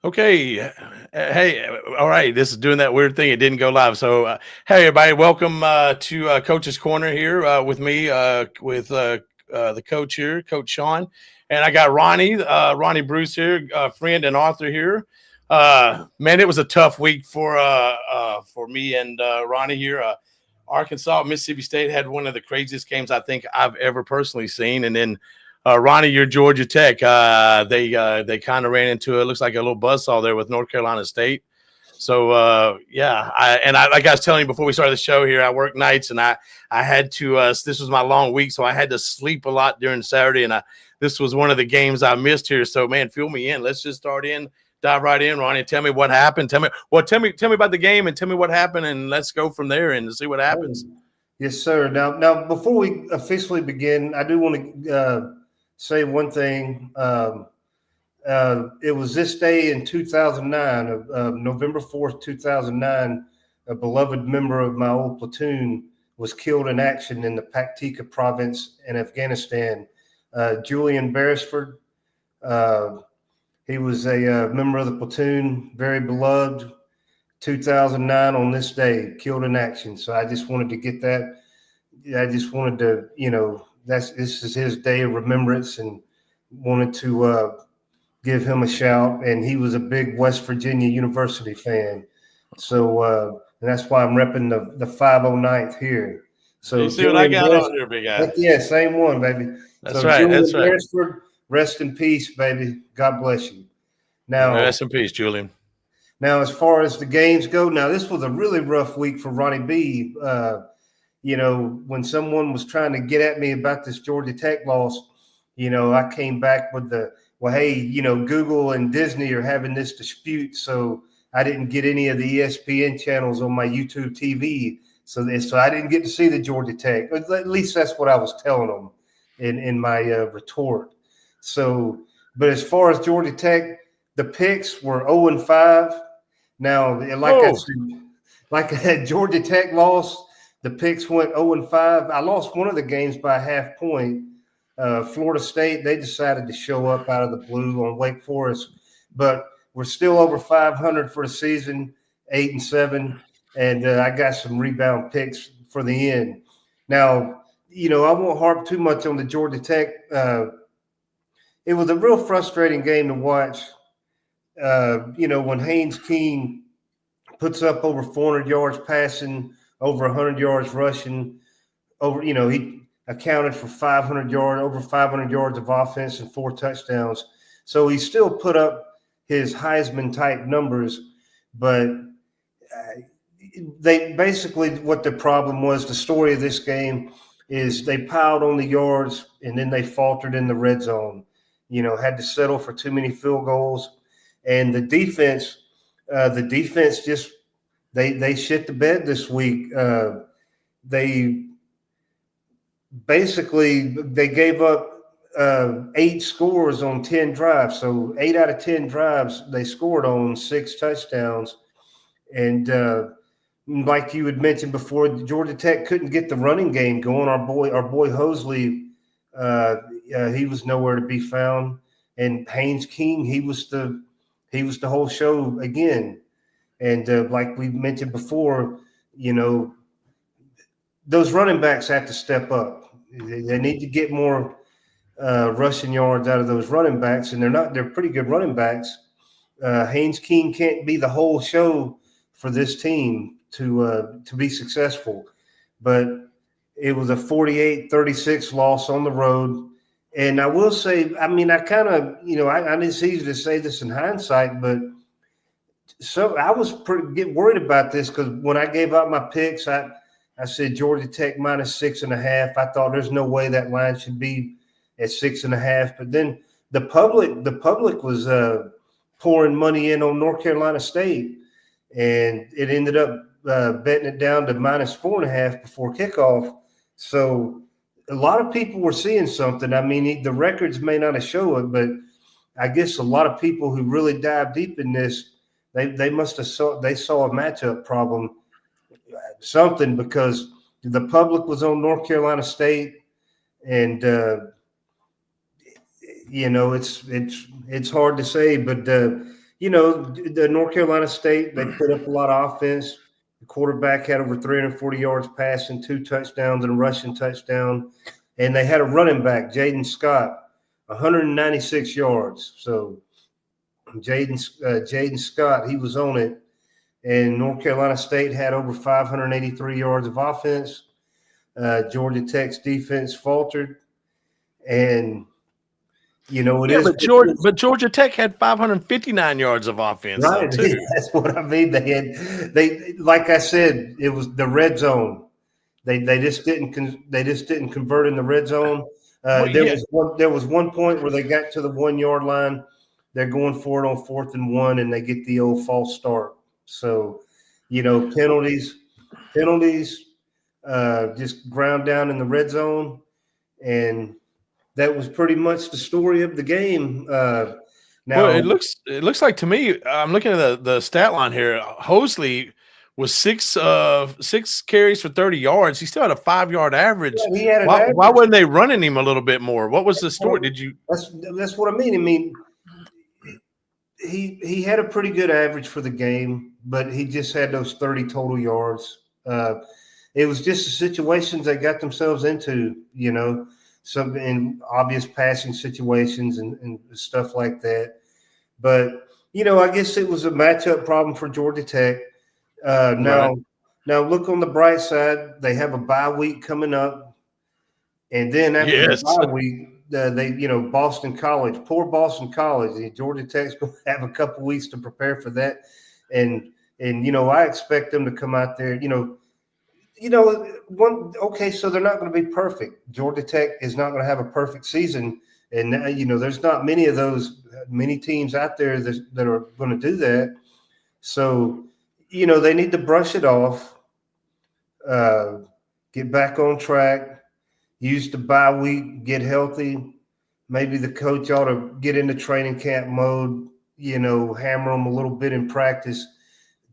Okay. Hey, all right. This is doing that weird thing. It didn't go live. So, hey, everybody, welcome to Coach's Corner here with me, with the coach here, Coach Sean. And I got Ronnie Bruce here, friend and author here. Man, it was a tough week for me and Ronnie here. Arkansas, Mississippi State had one of the craziest games I think I've ever personally seen. And then Ronnie, you're Georgia Tech. They kind of ran into it. Looks like a little buzzsaw there with North Carolina State. So yeah, like I was telling you before we started the show here, I work nights and I had to. This was my long week, so I had to sleep a lot during Saturday, and this was one of the games I missed here. So man, fill me in. Let's just dive right in, Ronnie. Tell me what happened. Tell me about the game and tell me what happened, and let's go from there and see what happens. Yes, sir. Now, before we officially begin, I do want to say one thing. It was this day in 2009, November 4th, 2009, a beloved member of my old platoon was killed in action in the Paktika province in Afghanistan. Julian Beresford, he was a member of the platoon, very beloved. 2009 on this day, killed in action. So I just wanted to get that. I just wanted to, this is his day of remembrance, and wanted to give him a shout. And he was a big West Virginia University fan. So and that's why I'm repping the 509th here. So you see what I got on here, big guy? Yeah, same one, baby. That's right. Julian That's right. Beresford, rest in peace, baby. God bless you. Now, rest in peace, Julian. Now, as far as the games go, now this was a really rough week for Ronnie B. When someone was trying to get at me about this Georgia Tech loss, I came back with hey, Google and Disney are having this dispute, so I didn't get any of the ESPN channels on my YouTube TV, so I didn't get to see the Georgia Tech. At least that's what I was telling them in my retort. So, but as far as Georgia Tech, the picks were 0-5. Now, I said, like Georgia Tech lost, the picks went 0-5. I lost one of the games by a half point. Florida State, they decided to show up out of the blue on Wake Forest, but we're still over 500 for the season, 8-7, and I got some rebound picks for the end. Now, I won't harp too much on the Georgia Tech. It was a real frustrating game to watch. When Haynes King puts up over 400 yards passing, over 100 yards rushing, he accounted for over 500 yards of offense and 4 touchdowns. So he still put up his Heisman type numbers, but they basically, what the problem was, the story of this game is they piled on the yards and then they faltered in the red zone, had to settle for too many field goals. And the defense just they shit the bed this week. They gave up 8 scores on 10 drives. So 8 out of 10 drives they scored on 6 touchdowns. And like you had mentioned before, Georgia Tech couldn't get the running game going. Our boy Hosley, he was nowhere to be found. And Haynes King, he was the whole show again. And like we mentioned before, those running backs have to step up. They need to get more rushing yards out of those running backs, and they're pretty good running backs. Haynes King can't be the whole show for this team to be successful. But it was a 48-36 loss on the road. And I will say, I it's easy to say this in hindsight, but so I was getting worried about this because when I gave out my picks, I said Georgia Tech -6.5. I thought there's no way that line should be at 6.5. But then the public was pouring money in on North Carolina State, and it ended up betting it down to -4.5 before kickoff. So a lot of people were seeing something. I mean, the records may not have shown it, but I guess a lot of people who really dive deep in this, they must have saw a matchup problem, something, because the public was on North Carolina State, and it's hard to say, but the North Carolina State, they put up a lot of offense. The quarterback had over 340 yards passing, 2 touchdowns and a rushing touchdown. And they had a running back, Jaden Scott, 196 yards. So Jaden Scott, he was on it. And North Carolina State had over 583 yards of offense. Georgia Tech's defense faltered. And but Georgia Tech had 559 yards of offense, right? though, too. That's what I mean. They like I said, it was the red zone. They just didn't convert in the red zone. There was one point where they got to the 1 yard line. They're going for it on 4th and 1, and they get the old false start. So, penalties, just ground down in the red zone, and that was pretty much the story of the game. Now it looks like to me, I'm looking at the stat line here. Hosley was six carries for 30 yards. He still had a 5-yard average. Yeah, he had an why, average. Why wasn't they running him a little bit more? What was the story? That's what I mean. I mean, he had a pretty good average for the game, but he just had those 30 total yards. It was just the situations they got themselves into, some in obvious passing situations and stuff like that. But, I guess it was a matchup problem for Georgia Tech. Now look on the bright side. They have a bye week coming up. And then after the bye week, Boston College, poor Boston College. Georgia Tech's going to have a couple weeks to prepare for that. And I expect them to come out there, so they're not going to be perfect. Georgia Tech is not going to have a perfect season. And, there's not many teams out there that are going to do that. So, they need to brush it off, get back on track, use the bye week, get healthy. Maybe the coach ought to get into training camp mode, hammer them a little bit in practice,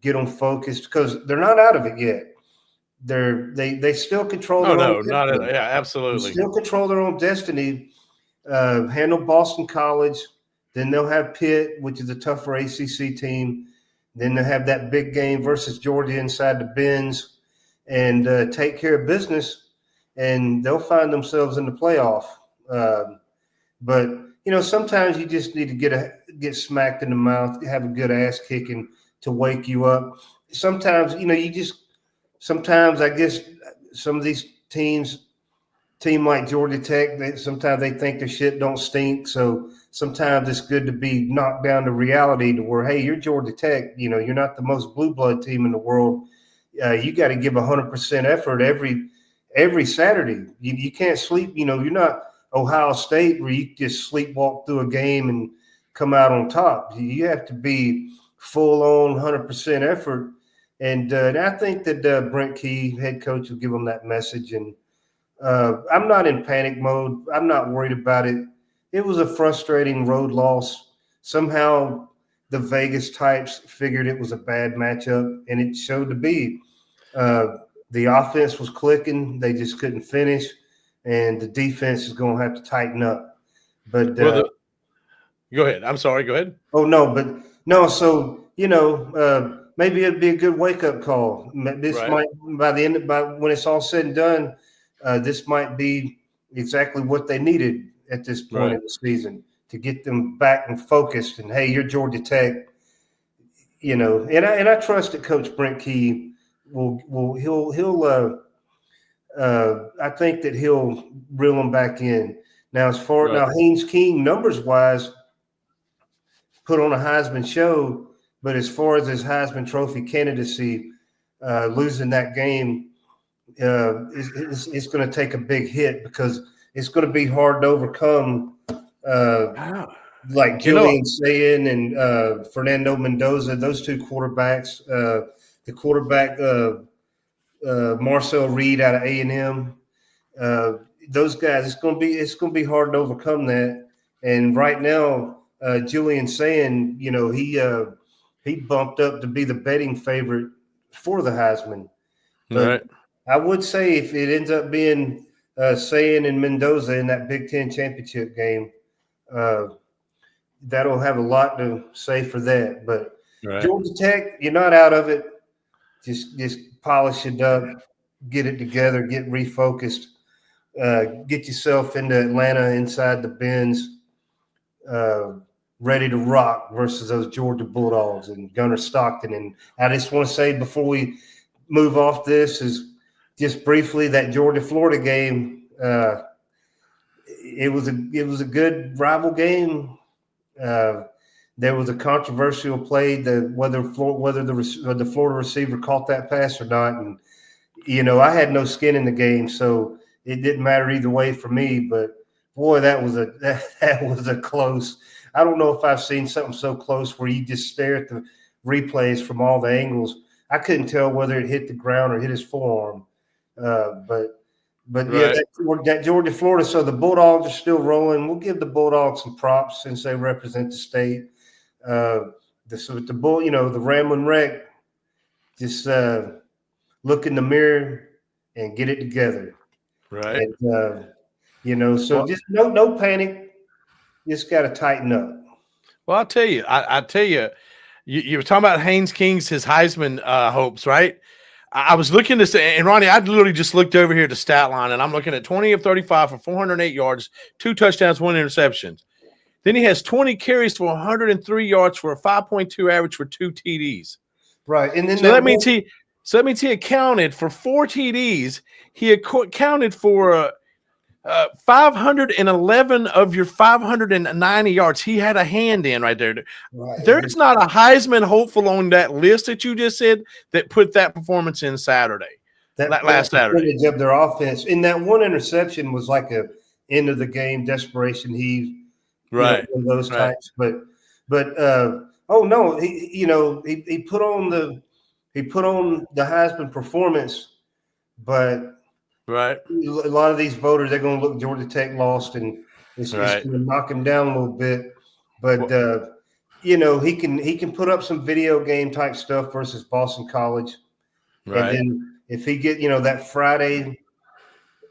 get them focused because they're not out of it yet. They still control their own destiny. Absolutely. They still control their own destiny. Handle Boston College. Then they'll have Pitt, which is a tougher ACC team. Then they'll have that big game versus Georgia inside the Benz and take care of business, and they'll find themselves in the playoff. But sometimes you just need to get smacked in the mouth, have a good ass kicking to wake you up. Sometimes, sometimes I guess some of these team like Georgia Tech, sometimes they think their shit don't stink. So sometimes it's good to be knocked down to reality to where, hey, you're Georgia Tech. You're not the most blue blood team in the world. You got to give 100% effort every Saturday. You can't sleep. You're not Ohio State where you just sleepwalk through a game and come out on top. You have to be full on 100% effort. And I think that Brent Key, head coach, will give them that message. And I'm not in panic mode. I'm not worried about it. It was a frustrating road loss. Somehow the Vegas types figured it was a bad matchup, and it showed to be. The offense was clicking. They just couldn't finish, and the defense is going to have to tighten up. But go ahead. I'm sorry. Go ahead. Oh, no, but no. So, maybe it'd be a good wake-up call. This might, by when it's all said and done, this might be exactly what they needed at this point in the season to get them back and focused. And hey, you're Georgia Tech, and I trust that Coach Brent Key I think that he'll reel them back in. Now, now Haynes King, numbers wise, put on a Heisman show, but as far as his Heisman Trophy candidacy, losing that game, it's going to take a big hit because it's going to be hard to overcome. Like Julian Sayin and Fernando Mendoza, those two quarterbacks. The quarterback Marcel Reed out of A&M. Those guys, it's going to be hard to overcome that. And right now, Julian Sayin, he bumped up to be the betting favorite for the Heisman. But I would say if it ends up being Sayin and Mendoza in that Big Ten championship game, that'll have a lot to say for that. But Right. Georgia Tech, you're not out of it. Just polish it up, get it together, get refocused, get yourself into Atlanta inside the bins, ready to rock versus those Georgia Bulldogs and Gunnar Stockton. And I just want to say before we move off this is just briefly that Georgia-Florida game. It was a good rival game. There was a controversial play whether the Florida receiver caught that pass or not, and I had no skin in the game, so it didn't matter either way for me. But boy, that was a close. I don't know if I've seen something so close where you just stare at the replays from all the angles. I couldn't tell whether it hit the ground or hit his forearm. But Right. yeah, that Georgia Florida. So the Bulldogs are still rolling. We'll give the Bulldogs some props since they represent the state. The Ramblin' Wreck, just look in the mirror and get it together. Right. And so just no panic. Just got to tighten up. Well, I'll tell you, I tell you, you were talking about Haynes King's his Heisman hopes, right? I was looking to say, and Ronnie, I literally just looked over here at the stat line, and I'm looking at 20 of 35 for 408 yards, 2 touchdowns, 1 interception. Then he has 20 carries for 103 yards for a 5.2 average for 2 TDs. Right, and then so that means he accounted for 4 TDs. He accounted for 511 of your 590 yards. He had a hand in right there. Right. There's not a Heisman hopeful on that list that you just said that put that performance in Saturday. That last Saturday of their offense. And that one interception was like a end of the game desperation heave. Right. Those types. But oh no, he put on the Heisman performance, but right. A lot of these voters, they're going to look Georgia Tech lost, and it's going to knock him down a little bit. But he can put up some video game type stuff versus Boston College, right? And then if he get that Friday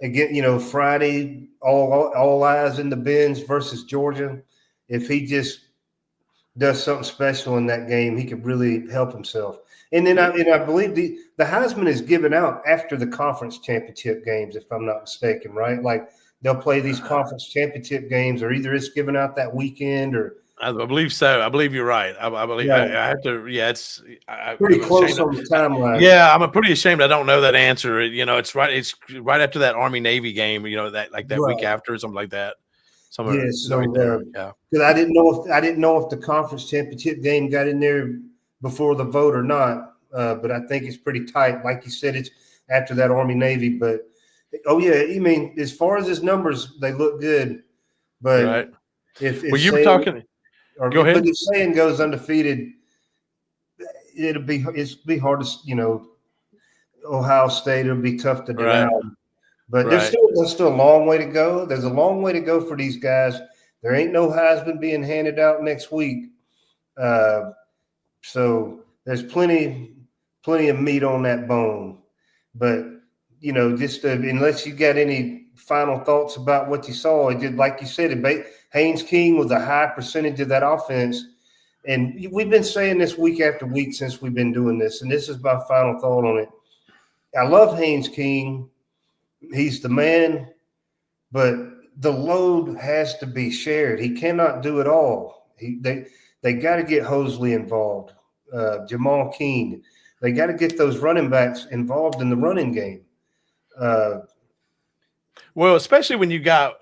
again, Friday all eyes in the bins versus Georgia, if he just does something special in that game, he could really help himself. And then I believe the Heisman is given out after the conference championship games, if I'm not mistaken, right? Like they'll play these conference championship games, or either it's given out that weekend, or I believe so. I believe you're right. I believe I have to. Yeah, it's pretty close on the timeline. Yeah, I'm pretty ashamed I don't know that answer. It's right. It's right after that Army Navy game. That week after, or something like that. Yeah. So because I didn't know if the conference championship game got in there before the vote or not. But I think it's pretty tight. Like you said, it's after that Army Navy. But as far as his numbers, they look good. But if you were talking. Go ahead. But if Saying goes undefeated, it'll be hard to Ohio State. It'll be tough to deny. But there's still a long way to go. There's a long way to go for these guys. There ain't no Heisman being handed out next week. So there's plenty of meat on that bone. But unless you got any final thoughts about what you saw, it did, like you said, Haynes King was a high percentage of that offense. And we've been saying this week after week since we've been doing this, and this is my final thought on it. I love Haynes King. He's the man, but the load has to be shared. He cannot do it all. They got to get Hosley involved, Jamal King. They got to get those running backs involved in the running game. Well, especially when you got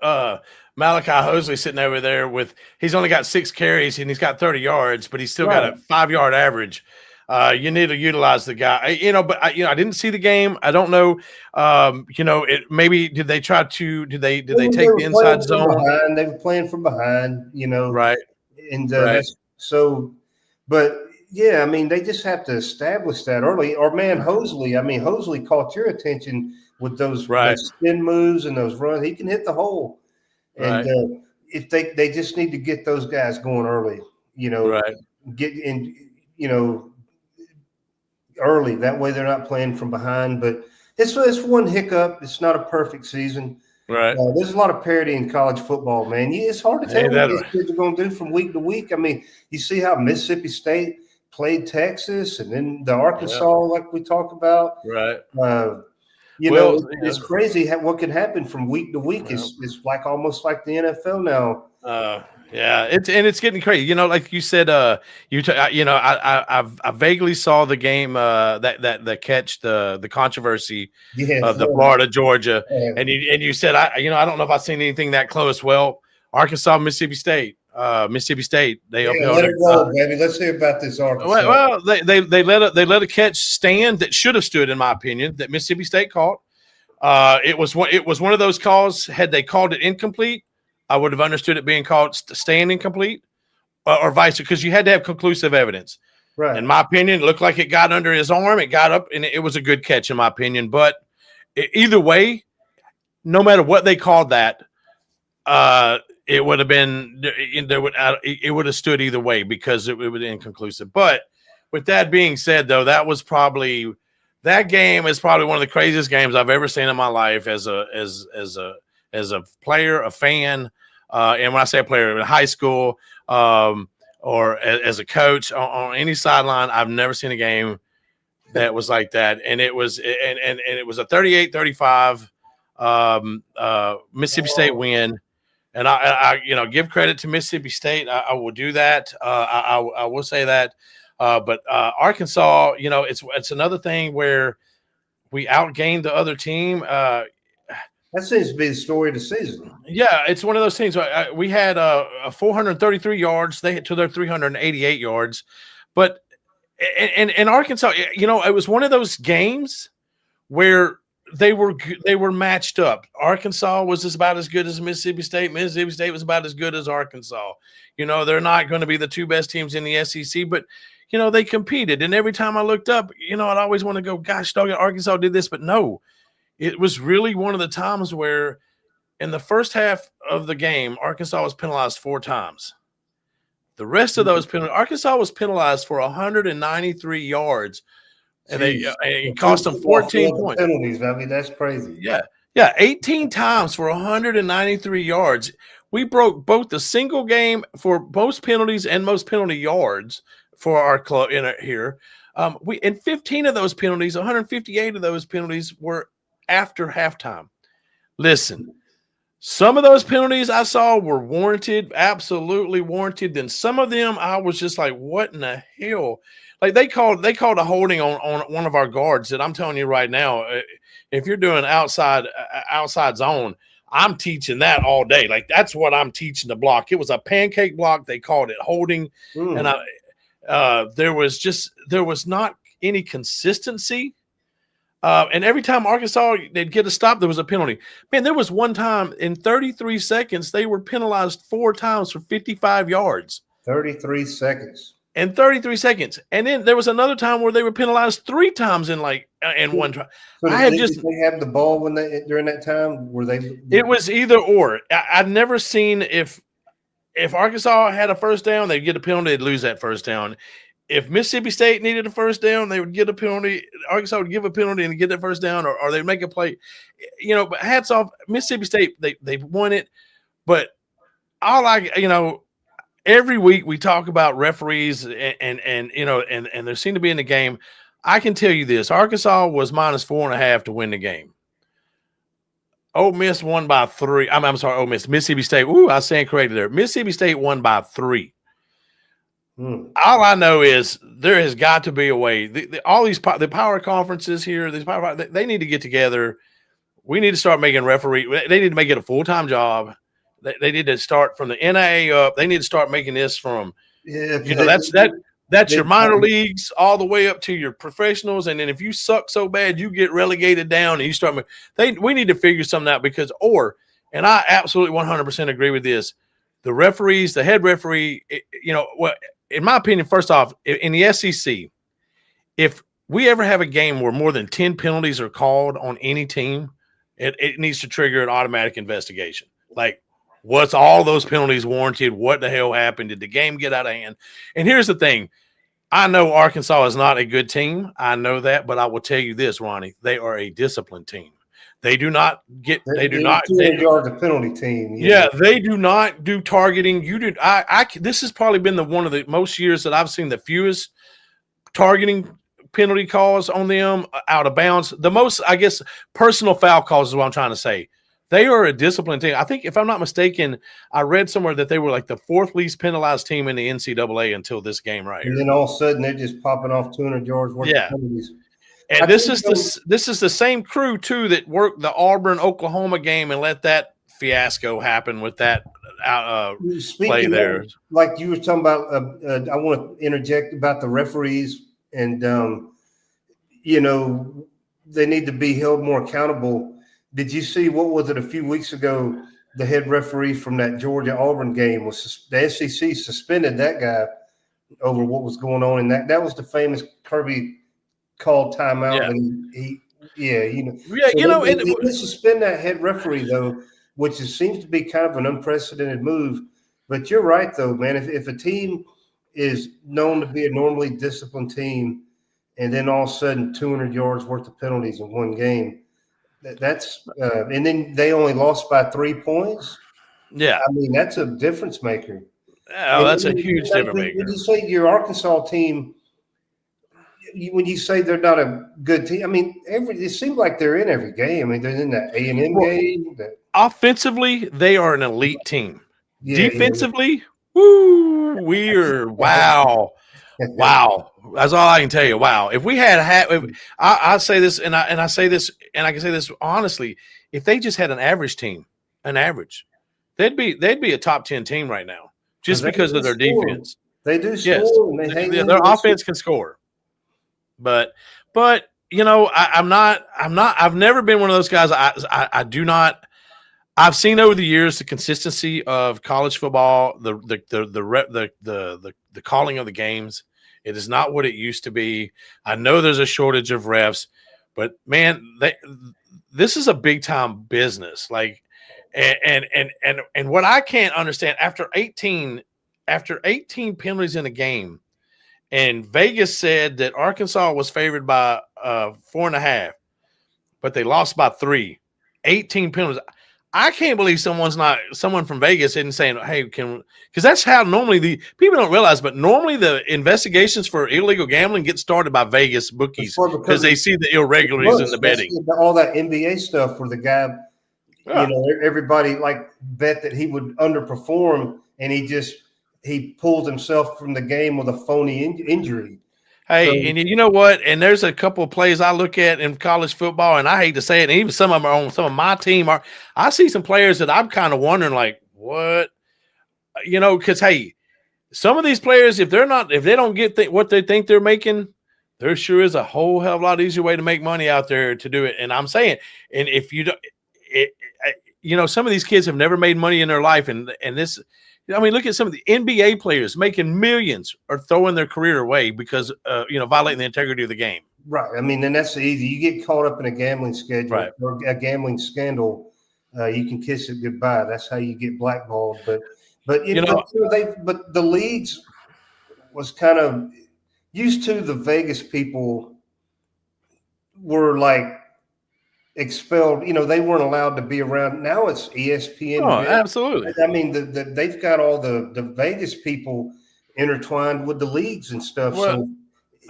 Malachi Hosley sitting over there he's only got 6 carries and he's got 30 yards, but he's still got a 5-yard average. You need to utilize the guy, but I didn't see the game. I don't know. Maybe did they take the inside zone? They were playing from behind, Right. And but yeah, they just have to establish that early. Or Hosley, Hosley caught your attention with those spin moves and those runs. He can hit the hole. And if they just need to get those guys going early, get in, early. That way they're not playing from behind. But it's one hiccup. It's not a perfect season. Right. There's a lot of parity in college football, man. It's hard to tell Ain't what that these right? kids are going to do from week to week. I mean, you see how Mississippi State played Texas, and then the Yeah. Arkansas, like we talked about. Right. It's Yeah. crazy what can happen from week to week. Yeah. It's like almost like the NFL now. Yeah, it's getting crazy. You know, like you said, I vaguely saw the game that the catch the controversy Yeah, of the Florida Georgia, and you said I don't know if I've seen anything that close. Well, Arkansas Mississippi State they upheld let it. it roll, baby. Let's hear about this Arkansas. Well, they let a catch stand that should have stood, in my opinion, that Mississippi State caught. It was one of those calls. Had they called it incomplete, I would have understood it being called staying incomplete, or vice, because you had to have conclusive evidence. Right. In my opinion, it looked like it got under his arm. It got up, and it was a good catch, in my opinion. But either way, no matter what they called that, it would have been it would have stood either way because it was inconclusive. But with that being said, though, that game is probably one of the craziest games I've ever seen in my life as a player, a fan, and when I say a player in high school, or as a coach on any sideline, I've never seen a game that was like that. And it was it was a 38-35 Mississippi State win. And I give credit to Mississippi State. I will do that. I will say that. But Arkansas, it's another thing where we outgained the other team. That seems to be the story of the season. Yeah, it's one of those things. We had 433 yards. They hit to their 388 yards. But in Arkansas, it was one of those games where they were matched up. Arkansas was just about as good as Mississippi State. Mississippi State was about as good as Arkansas. They're not going to be the two best teams in the SEC, but they competed. And every time I looked up, I'd always want to go, gosh, dog, Arkansas did this, but no. It was really one of the times where in the first half of the game, Arkansas was penalized 4 times. The rest of those penalties, Arkansas was penalized for 193 yards, and it cost them 14 points. Penalties, I mean, that's crazy. Yeah, 18 times for 193 yards. We broke both the single game for most penalties and most penalty yards for our club here. In 15 of those penalties, 158 of those penalties were after halftime. Listen, some of those penalties I saw were warranted, absolutely warranted. Then some of them I was just like, what in the hell? Like they called a holding on one of our guards that I'm telling you right now, if you're doing outside zone, I'm teaching that all day. Like that's what I'm teaching the block. It was a pancake block. They called it holding. And there was not any consistency. And every time Arkansas, they'd get a stop, there was a penalty. Man, there was one time in 33 seconds, they were penalized 4 times for 55 yards. 33 seconds. In 33 seconds. And then there was another time where they were penalized 3 times in one try. So did they have the ball during that time? It was either or. I'd never seen if Arkansas had a first down, they'd get a penalty, they'd lose that first down. If Mississippi State needed a first down, they would get a penalty. Arkansas would give a penalty and get that first down, or they'd make a play. But hats off, Mississippi State, they won it. But every week we talk about referees and there seem to be in the game. I can tell you this: Arkansas was minus 4.5 to win the game. Ole Miss won by 3. I'm sorry, Ole Miss. Mississippi State. Ooh, I was saying correctly there. Mississippi State won by 3. All I know is there has got to be a way. All these the power conferences here, they need to get together. We need to start making referee. They need to make it a full-time job. They need to start from the NAA up. They need to start making this from that's your minor leagues all the way up to your professionals. And then if you suck so bad, you get relegated down and you start. We need to figure something out and I absolutely 100% agree with this. The referees, the head referee, in my opinion, first off, in the SEC, if we ever have a game where more than 10 penalties are called on any team, it needs to trigger an automatic investigation. Like, what's all those penalties warranted? What the hell happened? Did the game get out of hand? And here's the thing. I know Arkansas is not a good team. I know that, but I will tell you this, Ronnie. They are a disciplined team. They do not get. They do not. 200 yards a penalty team. Yeah, they do not do targeting. You do. This has probably been one of the most years that I've seen the fewest targeting penalty calls on them out of bounds. The most, I guess, personal foul calls is what I'm trying to say. They are a disciplined team. I think, if I'm not mistaken, I read somewhere that they were like the 4th least penalized team in the NCAA until this game right here. And then all of a sudden they're just popping off 200 yards worth of penalties. And this is the same crew too that worked the Auburn-Oklahoma game and let that fiasco happen with that play there. Like you were talking about, I want to interject about the referees, and they need to be held more accountable. Did you see, what was it, a few weeks ago, the head referee from that Georgia-Auburn game was the SEC suspended that guy over what was going on, and that was the famous Kirby called timeout. Yeah. And they suspend that head referee though, which seems to be kind of an unprecedented move. But you're right though, man. If a team is known to be a normally disciplined team, and then all of a sudden 200 yards worth of penalties in one game, that's and then they only lost by 3 points. Yeah, I mean, that's a difference maker. Oh, that's a huge difference maker. When you say your Arkansas team, when you say they're not a good team, I mean, it seems like they're in every game. I mean, they're in that A&M game. Offensively, they are an elite team. Defensively, woo, weird. Wow. Wow. That's all I can tell you. Wow. If we I say this, and I say this, and I can say this honestly, if they just had an average team, they'd be a top 10 team right now, just because of their defense. They do score. Yes. Their offense can score. But I've never been one of those guys. I do not. I've seen over the years the consistency of college football, the calling of the games. It is not what it used to be. I know there's a shortage of refs, but man, this is a big time business. Like, and what I can't understand, after 18 penalties in a game, and Vegas said that Arkansas was favored by 4.5, but they lost by 3. 18 penalties. I can't believe someone from Vegas isn't saying, "Hey, because that's how normally the people don't realize." But normally the investigations for illegal gambling get started by Vegas bookies because they see the irregularities in the betting. All that NBA stuff where the guy, everybody like bet that he would underperform, and he pulled himself from the game with a phony injury. Hey, and you know what? And there's a couple of plays I look at in college football, and I hate to say it, and even some of them are on some of my team. I see some players that I'm kind of wondering, like, what? Because, hey, some of these players, if they don't get what they think they're making, there sure is a whole hell of a lot easier way to make money out there to do it. And I'm saying, and if you don't, some of these kids have never made money in their life, and this – I mean, look at some of the NBA players making millions or throwing their career away because, violating the integrity of the game. Right. I mean, and that's easy. You get caught up in a gambling schedule or a gambling scandal, you can kiss it goodbye. That's how you get blackballed. But the leagues was kind of used to the Vegas people were like expelled. They weren't allowed to be around. Now it's ESPN. Oh, absolutely. I mean, they've got all the Vegas people intertwined with the leagues and stuff. Well,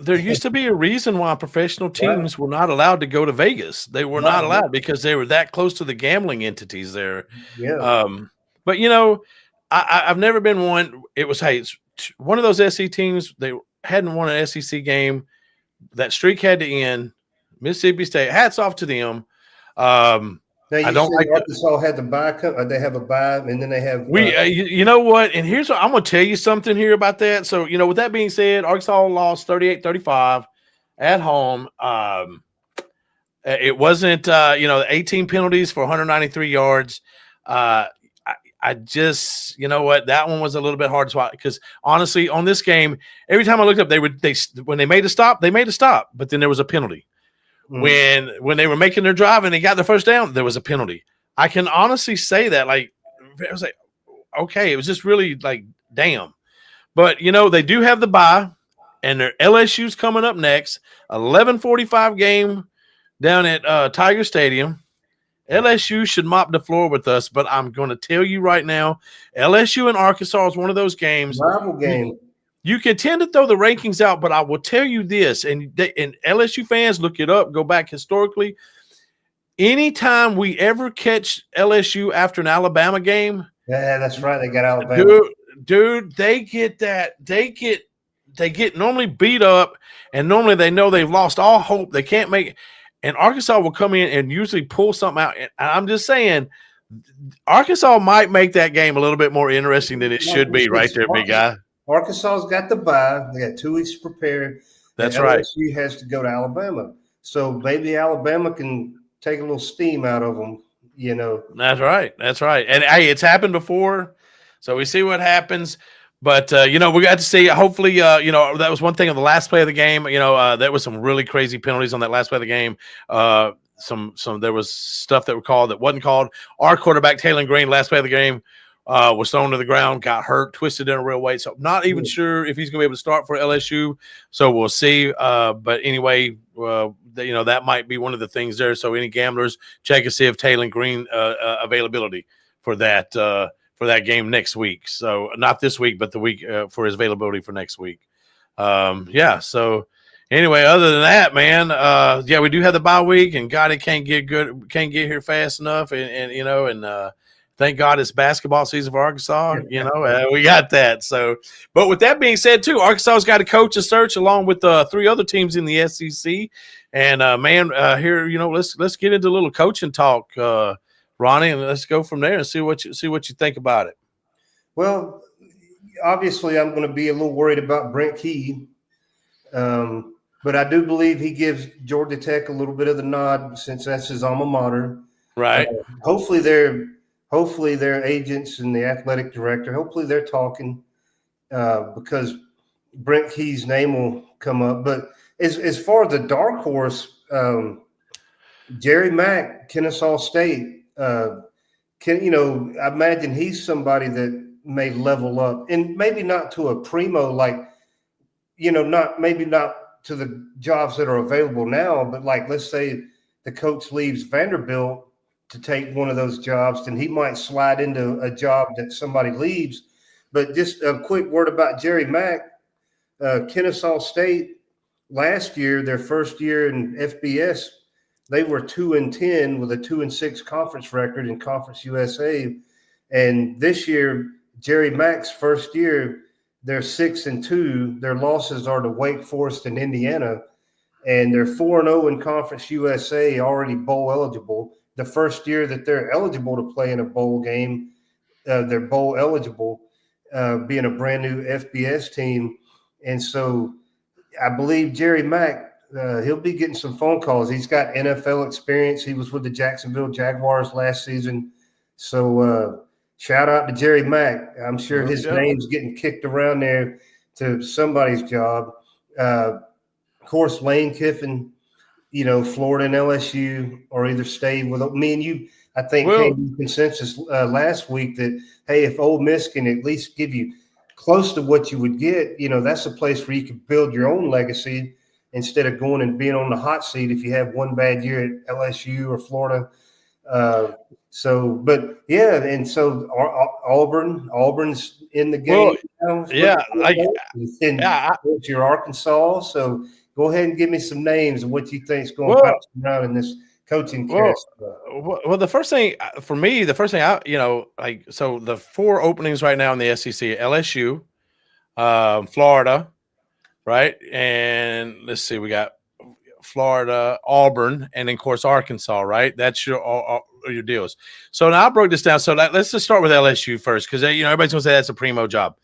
there used to be a reason why professional teams were not allowed to go to Vegas. They were not allowed because they were that close to the gambling entities there. Yeah. But I've never been one. It was one of those SEC teams. They hadn't won an SEC game. That streak had to end. Mississippi State. Hats off to them. I don't like Arkansas had the bye. They have a bye, and then they have you know what? And here's what I'm going to tell you something here about that. So with that being said, Arkansas lost 38-35 at home. It wasn't 18 penalties for 193 yards. I just that one was a little bit hard to swallow because honestly, on this game, every time I looked up, when they made a stop, but then there was a penalty. When they were making their drive and they got the first down, there was a penalty. I can honestly say that, like, I was like, okay, it was just really like, damn. But they do have the bye, and their LSU's coming up next. 11:45 game down at Tiger Stadium. LSU should mop the floor with us, but I'm going to tell you right now, LSU and Arkansas is one of those games. Rival game. You can tend to throw the rankings out, but I will tell you this, and LSU fans, look it up, go back historically. Anytime we ever catch LSU after an Alabama game, yeah, that's right. They got Alabama. Dude, they get normally beat up, and normally they know they've lost all hope. They can't make it. And Arkansas will come in and usually pull something out. And I'm just saying, Arkansas might make that game a little bit more interesting than it should be, right there, big guy. Arkansas's got the bye. They got 2 weeks to prepare. That's right. LSU has to go to Alabama. So maybe Alabama can take a little steam out of them, you know. That's right. That's right. And, hey, it's happened before, so we see what happens. But, we got to see, hopefully, that was one thing of the last play of the game. There was some really crazy penalties on that last play of the game. There was stuff that were called that wasn't called. Our quarterback, Taylor Green, last play of the game, was thrown to the ground, got hurt, twisted in a real way. So not even sure if he's going to be able to start for LSU. So we'll see. But anyway, that might be one of the things there. So any gamblers, check and see if Taylor Green availability for that game next week. So not this week, but the week for his availability for next week. So anyway, other than that, man, we do have the bye week, and God, it can't get here fast enough. And thank God it's basketball season for Arkansas. We got that. So, but with that being said, too, Arkansas's got a coaching search along with 3 other teams in the SEC. And here, let's get into a little coaching talk, Ronnie, and let's go from there and see what you think about it. Well, obviously, I'm going to be a little worried about Brent Key, but I do believe he gives Georgia Tech a little bit of the nod since that's his alma mater. Right. Hopefully their agents and the athletic director, hopefully they're talking because Brent Key's name will come up. But as far as the dark horse, Jerry Mack, Kennesaw State, I imagine he's somebody that may level up, and maybe not to a primo, not to the jobs that are available now, but let's say the coach leaves Vanderbilt to take one of those jobs, then he might slide into a job that somebody leaves. But just a quick word about Jerry Mack, Kennesaw State last year, their first year in FBS, they were 2-10 with a 2-6 conference record in Conference USA. And this year, Jerry Mack's first year, they're 6-2. Their losses are to Wake Forest and Indiana. And they're 4-0 in Conference USA, already bowl eligible. The first year that they're eligible to play in a bowl game, they're bowl eligible, being a brand new FBS team. And so I believe Jerry Mack, he'll be getting some phone calls. He's got NFL experience. He was with the Jacksonville Jaguars last season. So shout out to Jerry Mack. I'm sure his name's getting kicked around there to somebody's job. Of course, Lane Kiffin, Florida and LSU, or either stay with me and you. I think came to consensus last week that, hey, if Ole Miss can at least give you close to what you would get, that's a place where you can build your own legacy instead of going and being on the hot seat if you have one bad year at LSU or Florida. So Auburn's in the game. It's your Arkansas. So go ahead and give me some names of what you think is going to around in this coaching cast. Well, the first thing for me, the 4 openings right now in the SEC: LSU, Florida, right, and let's see, we got Florida, Auburn, and then, of course, Arkansas, right? That's your deals. So now I broke this down. So let's just start with LSU first, because everybody's going to say that's a primo job.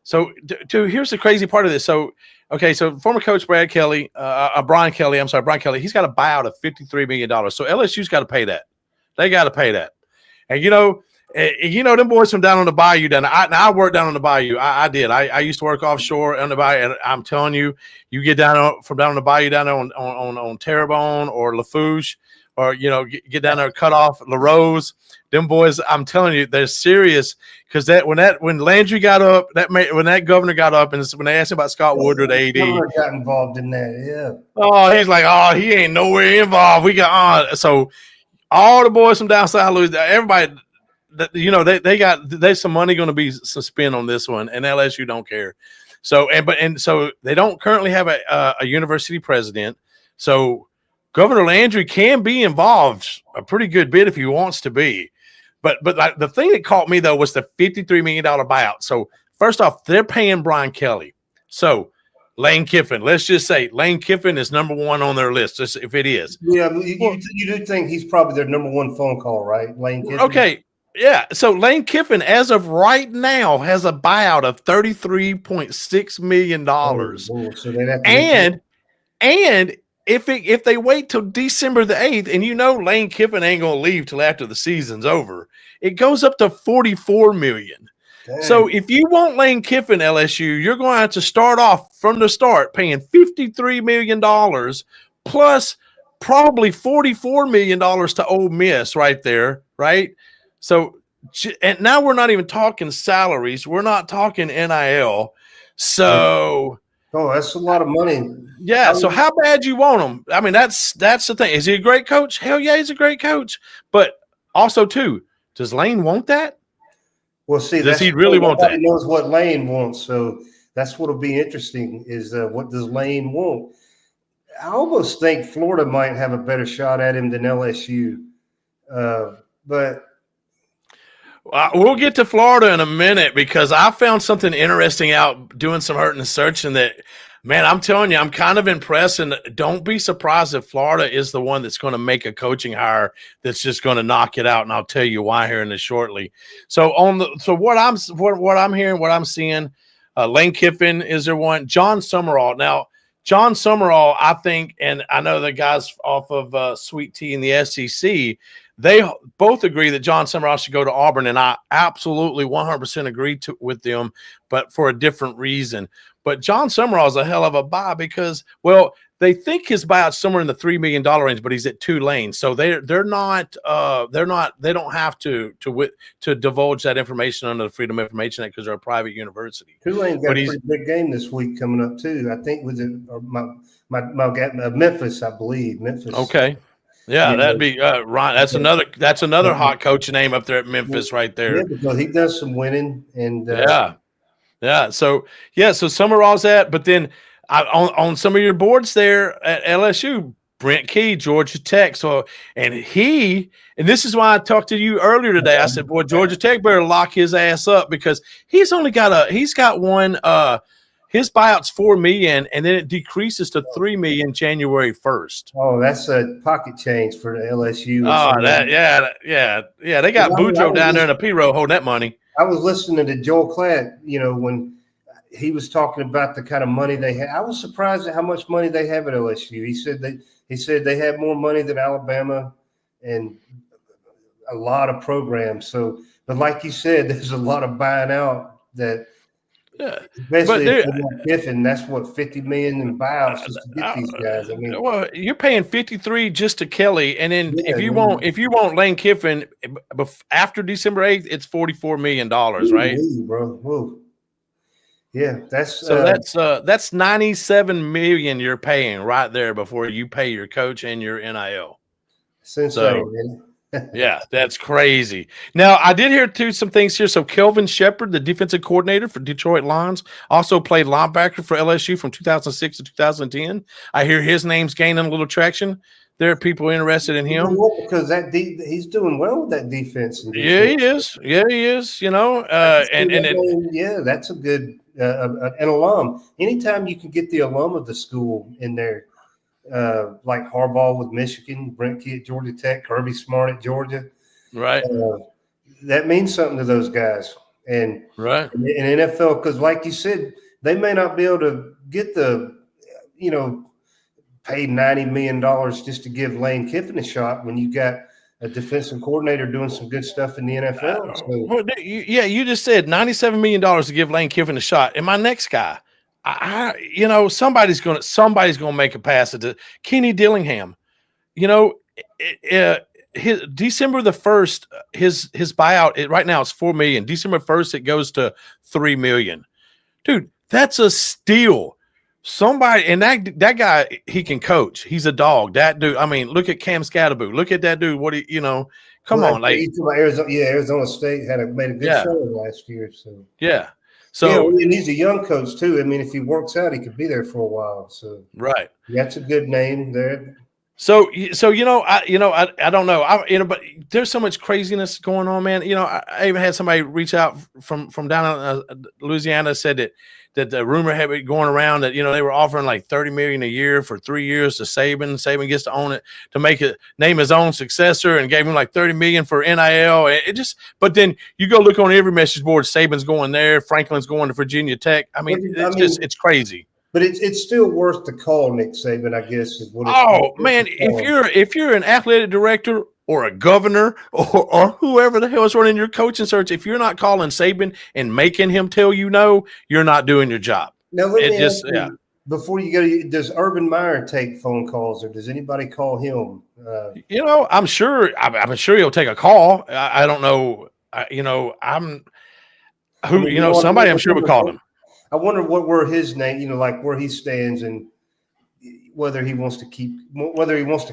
So, here's the crazy part of this. So former coach Brian Kelly, he's got a buyout of $53 million. So LSU's got to pay that. They got to pay that. And, them boys from down on the bayou I worked down on the bayou. I did. I used to work offshore on the bayou, and I'm telling you, you get down on the bayou down there on Terrebonne or Lafourche, or get down there, cut off La Rose. Them boys, I'm telling you, they're serious, because when Landry got up, when that governor got up, and when they asked him about Scott Woodward, the AD, got involved in that. Yeah. Oh, he's like, he ain't nowhere involved. We got on. So all the boys from down south Louisiana, everybody, there's some money going to be spent on this one, and LSU don't care. So so they don't currently have a university president. So Governor Landry can be involved a pretty good bit if he wants to be. But like, the thing that caught me though was the $53 million buyout. So first off, they're paying Brian Kelly. So Lane Kiffin, let's just say Lane Kiffin is number one on their list, just if it is. Yeah, you do think he's probably their number one phone call, right? Lane Kiffin. Okay. Yeah. So Lane Kiffin, as of right now, has a buyout of $33.6 million. So they'd have to And if they wait till December the 8th, and Lane Kiffin ain't gonna leave till after the season's over, it goes up to $44 million. Dang. So if you want Lane Kiffin, LSU, you're going to have to start off from the start paying $53 million plus probably $44 million to Ole Miss right there, right? So, and now we're not even talking salaries. We're not talking NIL. So, that's a lot of money. Yeah. So how bad you want him? I mean, that's the thing. Is he a great coach? Hell yeah, he's a great coach. But also, too, does Lane want that? Well, see, does he really want that? He knows what Lane wants. So that's what'll be interesting is what does Lane want? I almost think Florida might have a better shot at him than LSU. But we'll get to Florida in a minute because I found something interesting out doing some hurting and searching that, man, I'm telling you, I'm kind of impressed. And don't be surprised if Florida is the one that's going to make a coaching hire that's just going to knock it out. And I'll tell you why here in this shortly. So what I'm hearing, what I'm seeing, Lane Kiffin is there one. John Summerall. Now, John Summerall, I think, and I know the guys off of Sweet Tea in the SEC, they both agree that John Summerall should go to Auburn, and I absolutely 100% agree with them, but for a different reason. But John Summerall is a hell of a buy because, well, they think his buyout's somewhere in the $3 million range, but he's at Tulane, so they don't have to divulge that information under the Freedom of Information Act because they're a private university. Tulane's got a pretty big game this week coming up too. I think Memphis, I believe. Memphis. Okay. Yeah, that'd be Ryan. That's another hot coach name up there at Memphis, right there. Yeah, because he does some winning, and So Summerall's that, but then on some of your boards there at LSU, Brent Key, Georgia Tech. So and this is why I talked to you earlier today. I said, boy, Georgia Tech better lock his ass up because he's got one. His buyout's $4 million, and then it decreases to $3 million January 1st. Oh, that's a pocket change for the LSU. Oh, yeah. They got Boudreaux down there in a P-row holding that money. I was listening to Joel Klatt, when he was talking about the kind of money they had. I was surprised at how much money they have at LSU. He said they have more money than Alabama and a lot of programs. So, but like you said, there's a lot of buying out that. Yeah, especially Kiffin, that's what $50 million in buyouts just to get these guys. I mean, well, you're paying $53 just to Kelly, and then if you want Lane Kiffin after December 8th, it's $44 million, right? Bro, whoa. Yeah, that's $97 million you're paying right there before you pay your coach and your NIL. Insane, yeah, that's crazy. Now, I did hear too some things here. So Kelvin Shepard, the defensive coordinator for Detroit Lions, also played linebacker for LSU from 2006 to 2010. I hear his name's gaining a little traction. There are people interested in him because he's doing well with that defense. Yeah, he is. Yeah, he is. That's a good an alum. Anytime you can get the alum of the school in there. Like Harbaugh with Michigan, Brent Key at Georgia Tech, Kirby Smart at Georgia. Right. That means something to those guys. And right. in NFL, because like you said, they may not be able to get pay $90 million just to give Lane Kiffin a shot when you got a defensive coordinator doing some good stuff in the NFL. You just said $97 million to give Lane Kiffin a shot. And my next guy, somebody's gonna make a pass at Kenny Dillingham. His December the 1st, his buyout right now is $4 million. December 1st, it goes to $3 million. Dude, that's a steal somebody, and that guy, he can coach. He's a dog. That dude. I mean, look at Cam Scatterboo. Look at that dude. What he, come Well, on, like Arizona State made a good yeah, showing last year. So yeah. yeah, So and he's a young coach too. I mean, if he works out, he could be there for a while. So right. that's a good name there. So I don't know. But there's so much craziness going on, man. I even had somebody reach out from down in Louisiana, said that the rumor had been going around that they were offering like $30 million a year for 3 years to Saban. Saban gets to own it, to name his own successor, and gave him like $30 million for NIL. But then you go look on every message board. Saban's going there. Franklin's going to Virginia Tech. I mean, it's crazy. But it's still worth the call, Nick Saban, I guess, is what it's man, if you're an athletic director or a governor or whoever the hell is running your coaching search, if you're not calling Saban and making him tell you no, you're not doing your job. Now, let me ask you, before you go, does Urban Meyer take phone calls, or does anybody call him? I'm sure he'll take a call. I don't know. Somebody I'm sure would call him. I wonder where his name, like where he stands and whether he wants to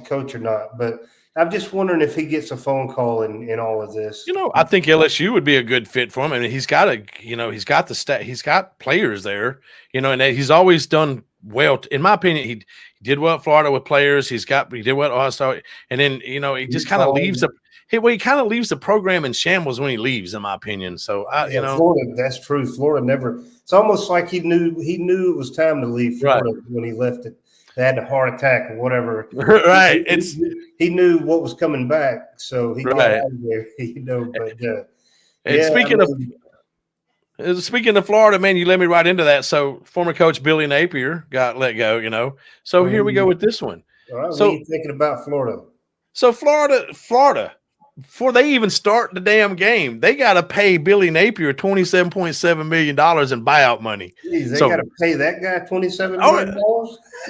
coach or not. But I'm just wondering if he gets a phone call in all of this. I think LSU would be a good fit for him. I mean, he's got he's got players there, and he's always done well. In my opinion, he did well at Florida with players. He did well at Ohio State, and then he just kind of leaves he kind of leaves the program in shambles when he leaves, in my opinion. So Florida, that's true. Florida never. It's almost like he knew it was time to leave Florida when he left it. They had a heart attack or whatever. Right. He knew what was coming back, so he got out of there. But speaking of Florida, man, you led me right into that. So former coach Billy Napier got let go. So here we go with this one. All right, so what are you thinking about Florida? So Florida. Before they even start the damn game, they got to pay Billy Napier $27.7 million in buyout money. Jeez, they got to pay that guy $27 million?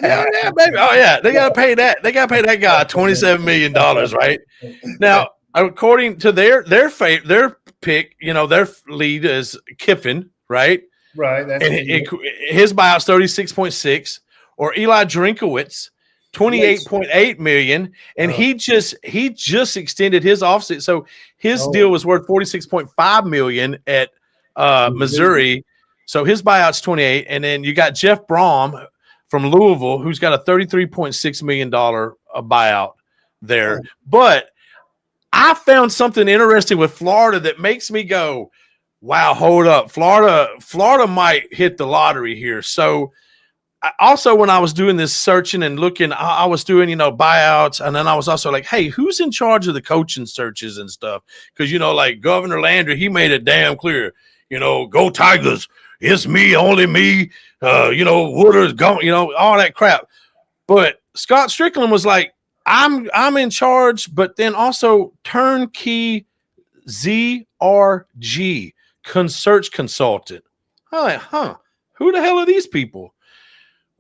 Yeah, baby. Oh, yeah. They got to pay that. They got to pay that guy $27 million, right? Now, according to their pick, their lead is Kiffin, right? Right. That's his buyout's 36.6, or Eli Drinkowitz, 28.8 million, and he just extended his offset, so his deal was worth 46.5 million at Missouri. So his buyout's 28, and then you got Jeff Brom from Louisville, who's got a $33.6 million buyout there. But I found something interesting with Florida that makes me go, wow, hold up. Florida might hit the lottery here. So also, when I was doing this searching and looking, I was doing, buyouts. And then I was also like, hey, who's in charge of the coaching searches and stuff? Because, like Governor Landry, he made it damn clear, go Tigers. It's me, only me. Woodard's going, all that crap. But Scott Strickland was like, I'm in charge, but then also turnkey ZRG, search consultant. I'm like, who the hell are these people?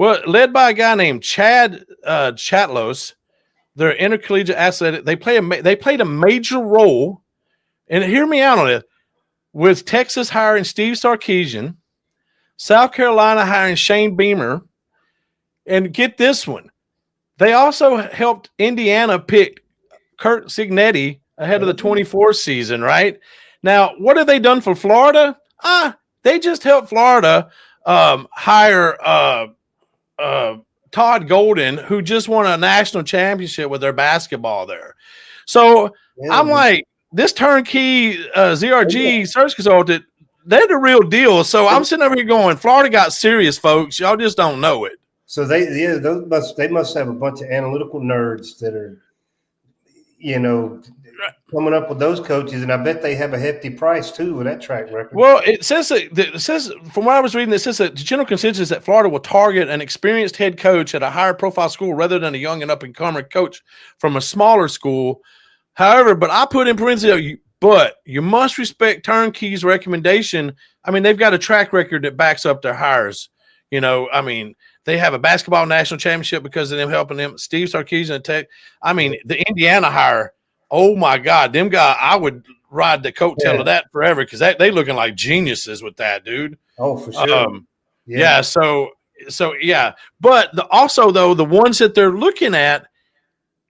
Well, led by a guy named Chad Chatlos. They're intercollegiate athletic. They played a major role, and hear me out on it, with Texas hiring Steve Sarkisian, South Carolina hiring Shane Beamer, and get this one. They also helped Indiana pick Kurt Cignetti ahead of the 24 season, right? Now, what have they done for Florida? They just helped Florida hire Todd Golden, who just won a national championship with their basketball there. So I'm like, this turnkey ZRG search consultant, they're the real deal. So I'm sitting over here going, Florida got serious, folks. Y'all just don't know it. So they must have a bunch of analytical nerds that are, coming up with those coaches, and I bet they have a hefty price too with that track record. Well, it says from what I was reading, it says that the general consensus is that Florida will target an experienced head coach at a higher profile school rather than a young and up and coming coach from a smaller school. However, but I put in parentheses, but you must respect Turnkey's recommendation. I mean, they've got a track record that backs up their hires. They have a basketball national championship because of them helping them. Steve Sarkisian at Tech. The Indiana hire. Oh my God, them guys! I would ride the coattail of that forever because they looking like geniuses with that, dude. Oh, for sure. So So yeah, but also though the ones that they're looking at,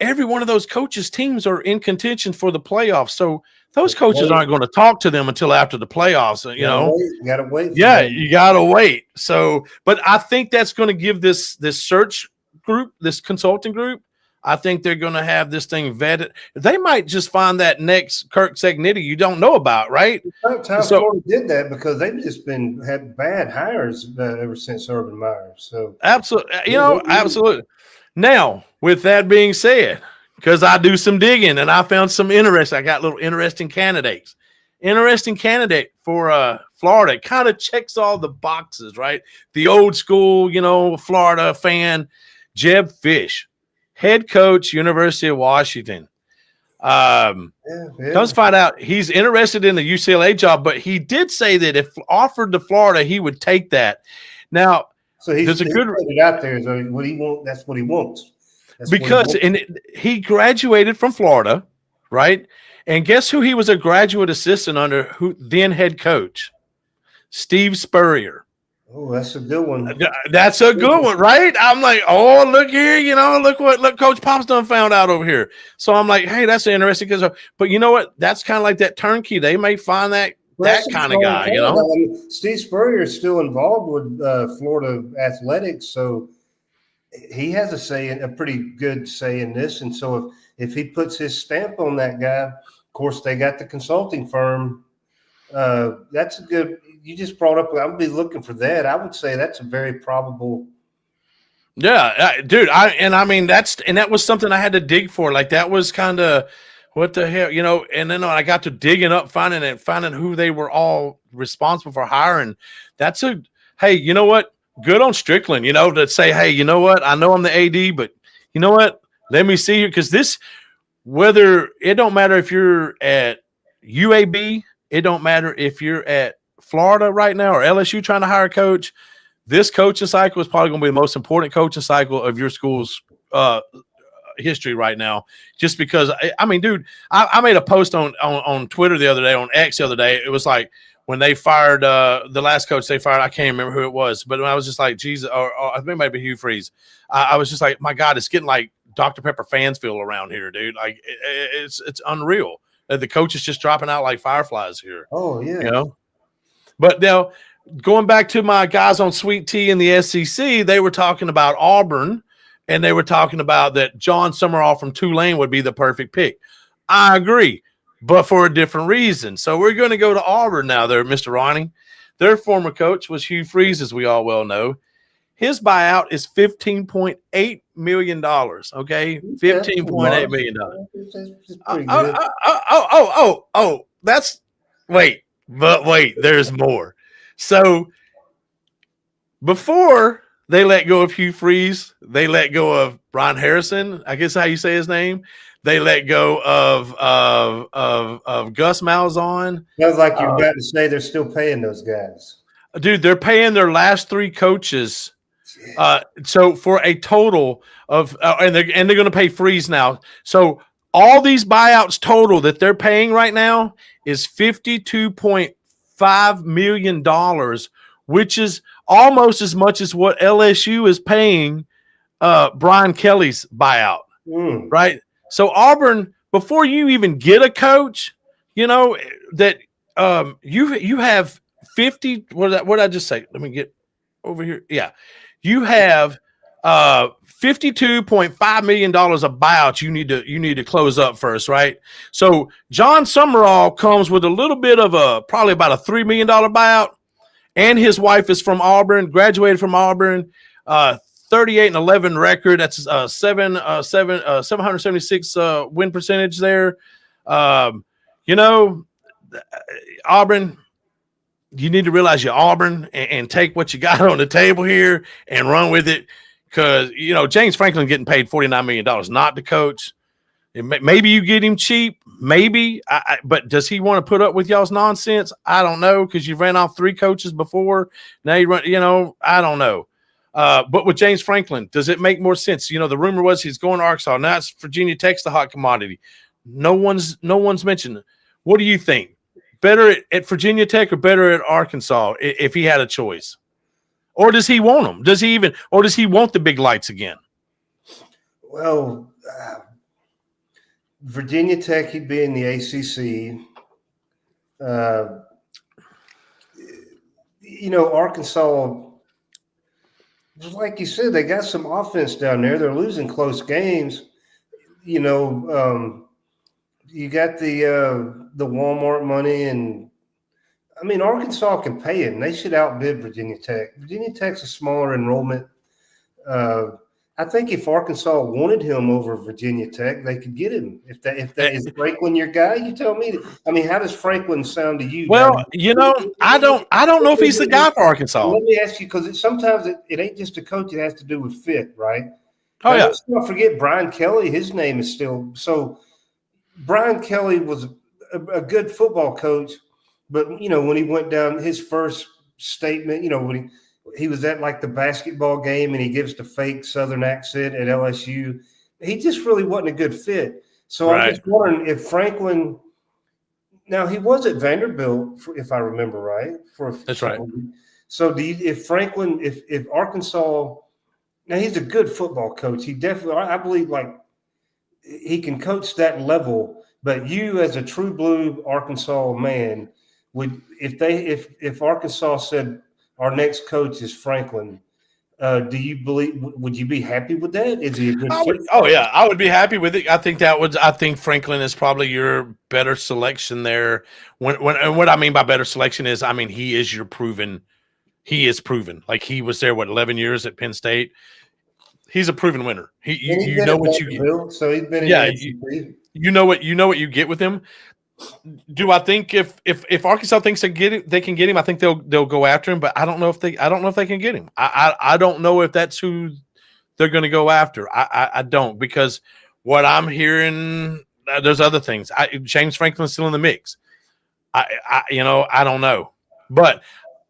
every one of those coaches' teams are in contention for the playoffs. So those coaches aren't going to talk to them until after the playoffs. You know, gotta wait. Yeah, you gotta wait. So, but I think that's going to give this search group, this consulting group, I think they're going to have this thing vetted. They might just find that next Kirk Cignetti you don't know about, right? Florida did that because they've just had bad hires ever since Urban Meyer. So absolutely, absolutely. Now, with that being said, because I do some digging and I found some I got little interesting candidates. Interesting candidate for Florida. Kind of checks all the boxes, right? The old school, Florida fan, Jeb Fish, head coach, University of Washington. Comes find out he's interested in the UCLA job, but he did say that if offered to Florida, he would take that. Now, so there's a good it out there. So what he wants, that's what he wants. He graduated from Florida, right? And guess who he was a graduate assistant under? Who then head coach? Steve Spurrier. Oh, that's a good one. That's a good one, right? I'm like, oh, look here, look what Coach Pop's done found out over here. So I'm like, hey, that's interesting. But you know what? That's kind of like that turnkey. They may find that kind of guy, Steve Spurrier is still involved with Florida athletics, so he has a pretty good say in this. And so if he puts his stamp on that guy, of course, they got the consulting firm. That's a good. You just brought up. I'll be looking for that. I would say that's a very probable. Yeah, dude. That was something I had to dig for. Like that was kind of what the hell, And then I got to digging up, finding who they were all responsible for hiring. Hey, you know what? Good on Strickland. To say, hey, you know what? I know I'm the AD, but you know what? Let me see here because whether it don't matter if you're at UAB, it don't matter if you're at Florida right now or LSU trying to hire a coach. This coaching cycle is probably going to be the most important coaching cycle of your school's history right now. Just because, dude, I made a post on Twitter the other day, on X the other day. It was like when they fired the last coach they fired, I can't remember who it was, but I was just like, Jesus, or I think it might be Hugh Freeze. I was just like, my God, it's getting like Dr. Pepper fans feel around here, dude. Like it's unreal. The coach is just dropping out like fireflies here. Oh, yeah. But now going back to my guys on Sweet Tea in the SEC, they were talking about Auburn, and they were talking about that John Summerall from Tulane would be the perfect pick. I agree, but for a different reason. So we're going to go to Auburn now there, Mr. Ronnie. Their former coach was Hugh Freeze, as we all well know. His buyout is $15.8 million, okay? $15.8 million. Wait, there's more. So before they let go of Hugh Freeze, they let go of Brian Harrison, I guess how you say his name. They let go of Gus Malzahn. Sounds like you're about to say they're still paying those guys. Dude, they're paying their last three coaches. So for a total of and they're going to pay Freeze now. So all these buyouts total that they're paying right now is $52.5 million, which is almost as much as what LSU is paying Brian Kelly's buyout, right? So Auburn, before you even get a coach, that you have 50. What did I just say? Let me get over here. Yeah, you have $52.5 million of buyouts you need to close up first, right? So John Summerall comes with a little bit of probably about a $3 million buyout, and his wife is from Auburn, graduated from Auburn, 38-11 record. That's 776 win percentage there. Auburn, you need to realize you're Auburn and take what you got on the table here and run with it. Because, James Franklin getting paid $49 million, not the coach. Maybe you get him cheap, maybe. But does he want to put up with y'all's nonsense? I don't know, because you ran off three coaches before. Now you run, I don't know. But with James Franklin, does it make more sense? The rumor was he's going to Arkansas. Now it's Virginia Tech's the hot commodity. No one's mentioned it. What do you think? Better at Virginia Tech or better at Arkansas if he had a choice? Or does he want them? Or does he want the big lights again? Well, Virginia Tech, he'd be in the ACC. Arkansas, just like you said, they got some offense down there. They're losing close games. You got the Walmart money, and I mean, Arkansas can pay it, and they should outbid Virginia Tech. Virginia Tech's a smaller enrollment. I think if Arkansas wanted him over Virginia Tech, they could get him. If that is Franklin your guy, you tell me. I mean, how does Franklin sound to you? Well, I don't know if he's the guy for Arkansas. Let me ask you, because sometimes it ain't just a coach; it has to do with fit, right? Oh, yeah. Let's not forget Brian Kelly. His name is still so. Brian Kelly was a good football coach, but when he went down his first statement, when he was at like the basketball game and he gives the fake Southern accent at LSU. He just really wasn't a good fit. So I'm just wondering if Franklin – now, he was at Vanderbilt, if I remember right. That's right. So if Arkansas – now, he's a good football coach. He definitely – I believe like he can coach that level. But you as a true blue Arkansas man, if Arkansas said – our next coach is Franklin. Would you be happy with that? Is he a good fit? I would be happy with it. I think Franklin is probably your better selection there. And what I mean by better selection is, I mean, he is proven. Like he was there, 11 years at Penn State. He's a proven winner. You know what you get. So he's been in you know what you get with him. Do I think if Arkansas thinks they can get him, I think they'll go after him. But I don't know if they can get him. I don't know if that's who they're going to go after. I don't, because what I'm hearing, there's other things. James Franklin's still in the mix. I don't know. But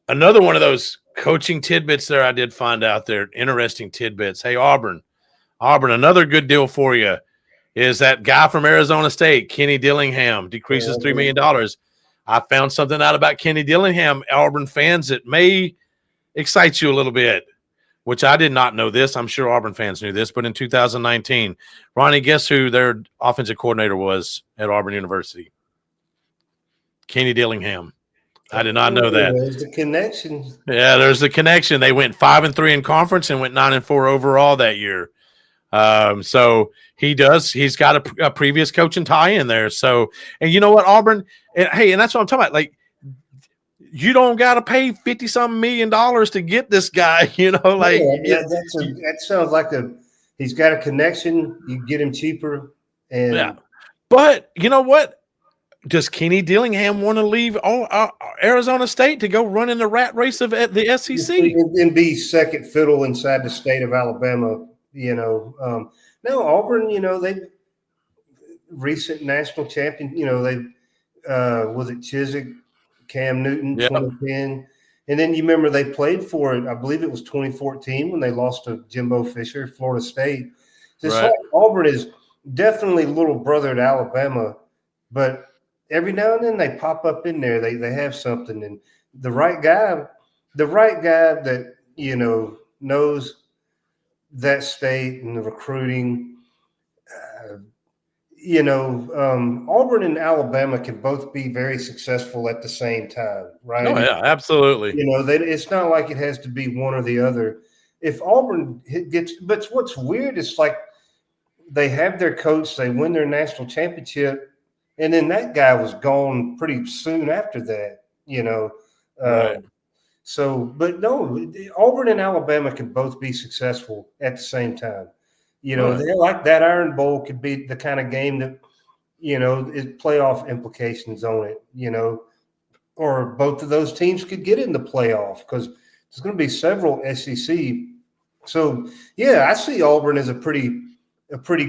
another one of those coaching tidbits there I did find out there, interesting tidbits. Hey, Auburn, another good deal for you is that guy from Arizona State, Kenny Dillingham, decreases $3 million. I found something out about Kenny Dillingham, Auburn fans, that may excite you a little bit, which I did not know this. I'm sure Auburn fans knew this, but in 2019, Ronnie, guess who their offensive coordinator was at Auburn University? Kenny Dillingham. I did not know that. There's the connection. Yeah, there's the connection. They went 5-3 in conference and went 9-4 overall that year. So he's got a previous coaching tie in there. So, and you know what, Auburn, and that's what I'm talking about. Like, you don't got to pay $50-some million to get this guy, that sounds like he's got a connection. You get him cheaper. But you know what? Does Kenny Dillingham want to leave Arizona State to go run in the rat race of the SEC and be second fiddle inside the state of Alabama? No, Auburn, they recent national champion, they was it Chiswick, Cam Newton, 2010. And then you remember they played for it, I believe it was 2014 when they lost to Jimbo Fisher, Florida State. Like Auburn is definitely little brother to Alabama, but every now and then they pop up in there. They have something, and the right guy that knows that state and the recruiting. Auburn and Alabama can both be very successful at the same time, right? Oh yeah, absolutely. It's not like it has to be one or the other. If Auburn but what's weird is like they have their coach, they win their national championship, and then that guy was gone pretty soon after that, Right. So, but no, Auburn and Alabama can both be successful at the same time. They're like that Iron Bowl could be the kind of game that, is playoff implications on it, or both of those teams could get in the playoff because there's going to be several SEC. So, yeah, I see Auburn as a pretty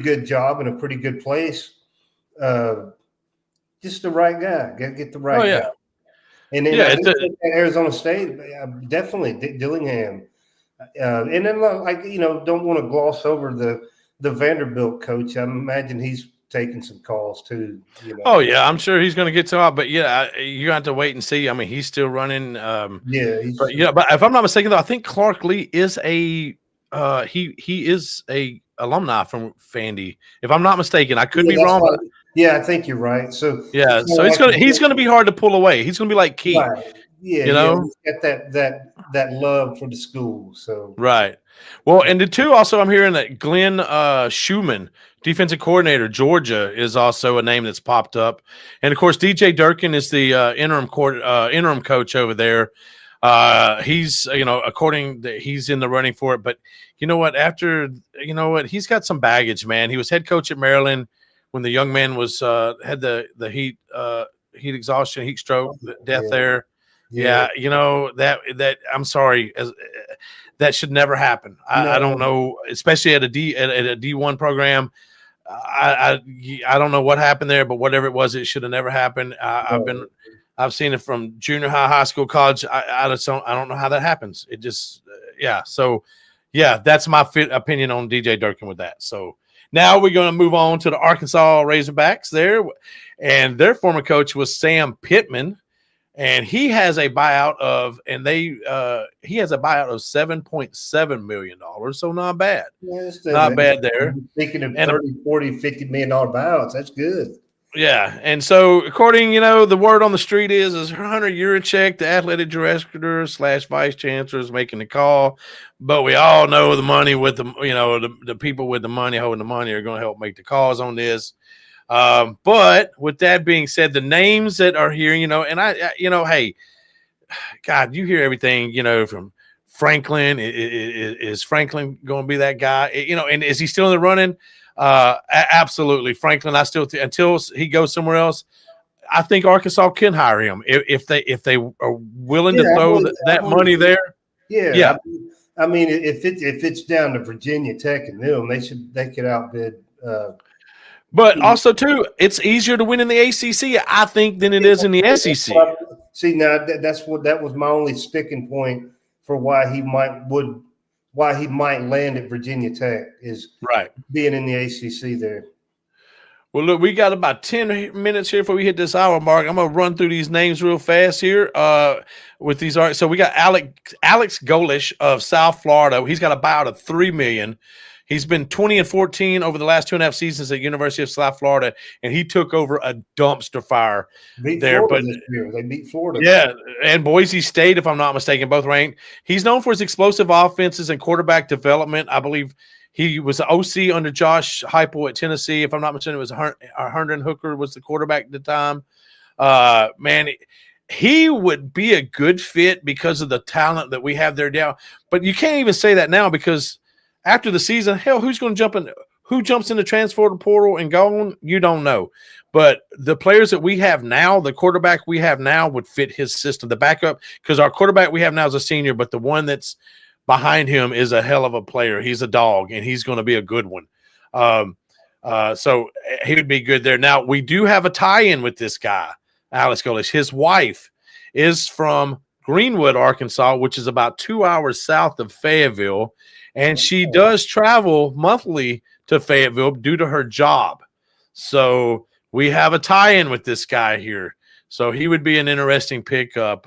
good job and a pretty good place. Just the right guy. Get the right guy. And then Arizona State, definitely Dillingham. And then, don't want to gloss over the Vanderbilt coach. I imagine he's taking some calls too. You know. Oh yeah, I'm sure he's going to get to it, but yeah, you have to wait and see. I mean, he's still running. But if I'm not mistaken, though, I think Clark Lee is he is a alumni from Fandy. If I'm not mistaken, I could be wrong. But yeah, I think you're right. So yeah, so he's gonna be hard to pull away. He's gonna be like Key. Right. Yeah, you know, he's got that love for the school. So right. Well, and the two also, I'm hearing that Glenn Schumann, defensive coordinator, Georgia, is also a name that's popped up, and of course DJ Durkin is the interim coach over there. He's he's in the running for it, but you know what? He's got some baggage, man. He was head coach at Maryland when the young man was had the heat exhaustion, heat stroke, death there. Yeah, that I'm sorry, that should never happen. I don't know, especially at a D1 program. I don't know what happened there, but whatever it was, it should have never happened. I've seen it from junior high school, college. I don't know how that happens. It just So that's my opinion on DJ Durkin with that. So now we're going to move on to the Arkansas Razorbacks there, and their former coach was Sam Pittman. And he has a buyout of $7.7 million. So not bad. Yeah, not bad there. Speaking of $30, $40, $50 million buyouts, that's good. Yeah. And so according, the word on the street is Hunter Yurachek, the athletic director / vice chancellor, is making the call. But we all know the money with the people with the money holding the money are going to help make the calls on this. But with that being said, the names that are here, and hey, God, you hear everything, from Franklin. Is Franklin going to be that guy? And is he still in the running? Absolutely. Franklin, until he goes somewhere else, I think Arkansas can hire him if they are willing to throw that money there. Yeah. I mean, if it's down to Virginia Tech and them, they could outbid. But also, too, it's easier to win in the ACC, I think, than it is in the SEC. See, now that was my only sticking point for why he might land at Virginia Tech is right being in the ACC there. Well, look, we got about 10 minutes here before we hit this hour mark. I'm going to run through these names real fast here with these. So we got Alex Golish of South Florida. He's got a buyout of $3 million. He's been 20-14 over the last 2.5 seasons at University of South Florida, and he took over a dumpster fire there. But they beat Florida. Yeah, and Boise State, if I'm not mistaken, both ranked. He's known for his explosive offenses and quarterback development. I believe he was the OC under Josh Heupel at Tennessee. If I'm not mistaken, it was Herndon Hooker was the quarterback at the time. Man, he would be a good fit because of the talent that we have there now. But you can't even say that now because after the season, hell, who's going to jump in? Who jumps in the transfer portal and gone? You don't know. But the players that we have now, the quarterback we have now would fit his system. The backup, because our quarterback we have now is a senior, but the one that's behind him is a hell of a player. He's a dog, and he's going to be a good one. So he would be good there. Now, we do have a tie-in with this guy, Alex Golish. His wife is from Greenwood, Arkansas, which is about 2 hours south of Fayetteville. And she does travel monthly to Fayetteville due to her job. So we have a tie-in with this guy here. So he would be an interesting pickup.